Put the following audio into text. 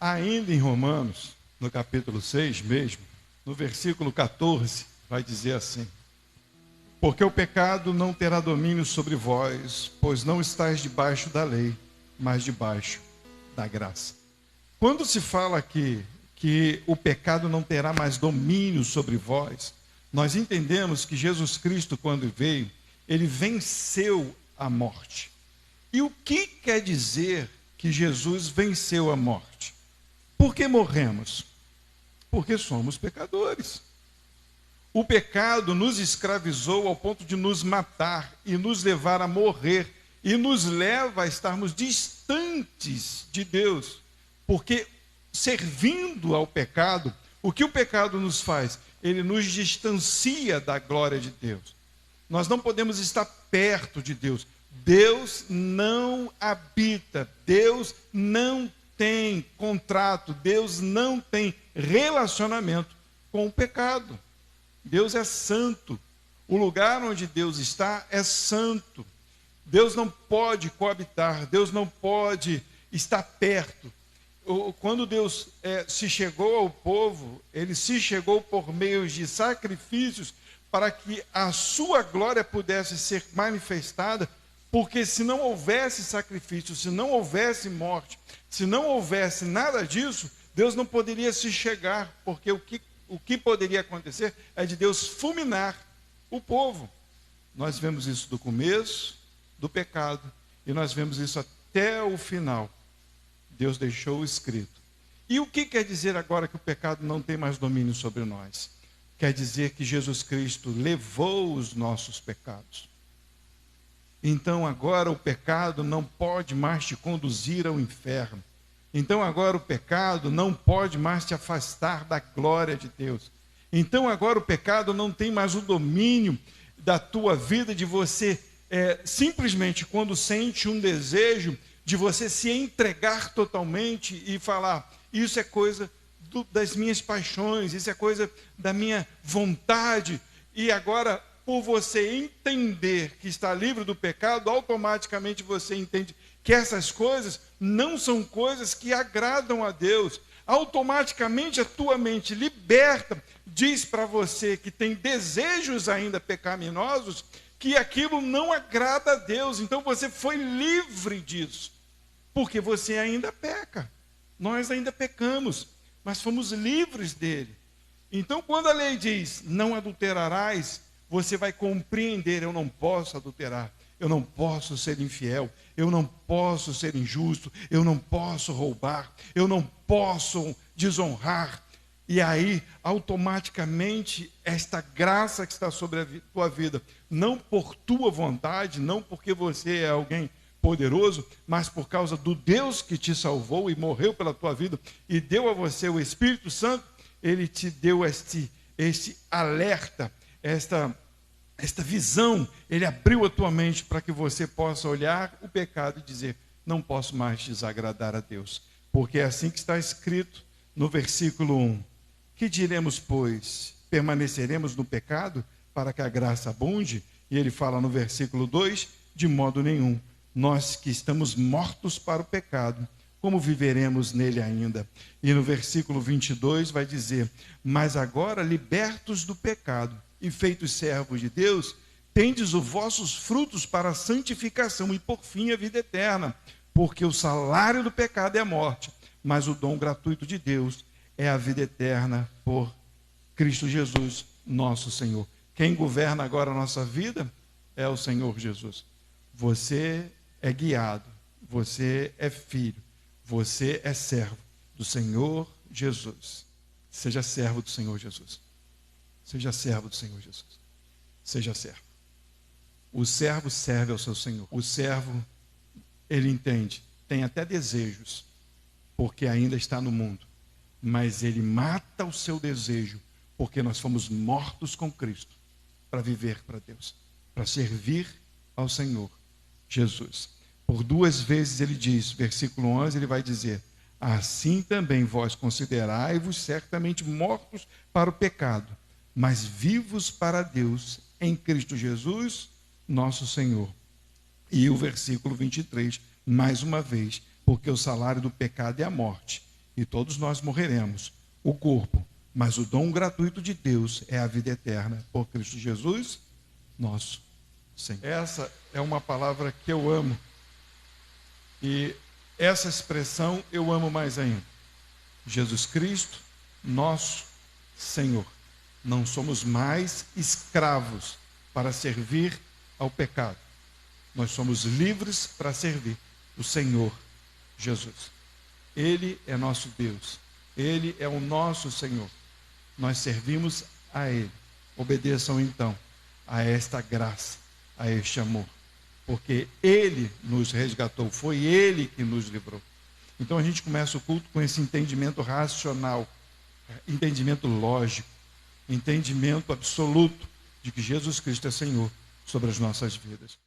Ainda em Romanos, no capítulo 6 mesmo, no versículo 14, vai dizer assim: porque o pecado não terá domínio sobre vós, pois não estáis debaixo da lei, mas debaixo da graça. Quando se fala aqui que o pecado não terá mais domínio sobre vós, nós entendemos que Jesus Cristo, quando veio, ele venceu a morte. E o que quer dizer que Jesus venceu a morte? Por que morremos? Porque somos pecadores. O pecado nos escravizou ao ponto de nos matar e nos levar a morrer e nos leva a estarmos distantes de Deus. Porque servindo ao pecado, o que o pecado nos faz? Ele nos distancia da glória de Deus. Nós não podemos estar perto de Deus. Deus não habita, Deus não tem contrato, Deus não tem relacionamento com o pecado. Deus é santo. O lugar onde Deus está é santo. Deus não pode coabitar, Deus não pode estar perto. Quando Deus se chegou ao povo, ele se chegou por meio de sacrifícios para que a sua glória pudesse ser manifestada, porque se não houvesse sacrifício, se não houvesse morte, se não houvesse nada disso, Deus não poderia se chegar, porque o que poderia acontecer é de Deus fulminar o povo. Nós vemos isso do começo do pecado e nós vemos isso até o final. Deus deixou escrito. E o que quer dizer agora que o pecado não tem mais domínio sobre nós? Quer dizer que Jesus Cristo levou os nossos pecados. Então agora o pecado não pode mais te conduzir ao inferno. Então agora o pecado não pode mais te afastar da glória de Deus. Então agora o pecado não tem mais o domínio da tua vida, de você simplesmente quando sente um desejo, de você se entregar totalmente e falar, isso é coisa das minhas paixões, isso é coisa da minha vontade. E agora, por você entender que está livre do pecado, automaticamente você entende que essas coisas não são coisas que agradam a Deus. Automaticamente a tua mente liberta diz para você que tem desejos ainda pecaminosos, que aquilo não agrada a Deus. Então você foi livre disso, porque você ainda peca. Nós ainda pecamos, mas fomos livres dele. Então quando a lei diz, não adulterarás, você vai compreender, eu não posso adulterar, eu não posso ser infiel, eu não posso ser injusto, eu não posso roubar, eu não posso desonrar. E aí, automaticamente, esta graça que está sobre a tua vida, não por tua vontade, não porque você é alguém poderoso, mas por causa do Deus que te salvou e morreu pela tua vida e deu a você o Espírito Santo, ele te deu este alerta, esta visão, ele abriu a tua mente para que você possa olhar o pecado e dizer, não posso mais desagradar a Deus, porque é assim que está escrito no versículo 1. Que diremos, pois? Permaneceremos no pecado para que a graça abunde? E ele fala no versículo 2, de modo nenhum. Nós que estamos mortos para o pecado, como viveremos nele ainda? E no versículo 22 vai dizer, mas agora libertos do pecado e feitos servos de Deus, tendes os vossos frutos para a santificação e por fim a vida eterna, porque o salário do pecado é a morte, mas o dom gratuito de Deus é a vida eterna por Cristo Jesus, nosso Senhor. Quem governa agora a nossa vida é o Senhor Jesus. Você é guiado, você é filho, você é servo do Senhor Jesus. Seja servo do Senhor Jesus. Seja servo do Senhor Jesus. Seja servo. O servo serve ao seu Senhor. O servo, ele entende, tem até desejos, porque ainda está no mundo. Mas ele mata o seu desejo, porque nós fomos mortos com Cristo, para viver para Deus, para servir ao Senhor Jesus. Por 2 vezes ele diz, versículo 11, ele vai dizer, assim também vós considerai-vos certamente mortos para o pecado, mas vivos para Deus em Cristo Jesus, nosso Senhor. E o versículo 23, mais uma vez, porque o salário do pecado é a morte, e todos nós morreremos, o corpo, mas o dom gratuito de Deus é a vida eterna, por Cristo Jesus, nosso Senhor. Essa é uma palavra que eu amo, e essa expressão eu amo mais ainda. Jesus Cristo, nosso Senhor. Não somos mais escravos para servir ao pecado. Nós somos livres para servir o Senhor Jesus. Ele é nosso Deus. Ele é o nosso Senhor. Nós servimos a Ele. Obedeçam então a esta graça, a este amor. Porque Ele nos resgatou. Foi Ele que nos livrou. Então a gente começa o culto com esse entendimento racional, entendimento lógico, entendimento absoluto de que Jesus Cristo é Senhor sobre as nossas vidas.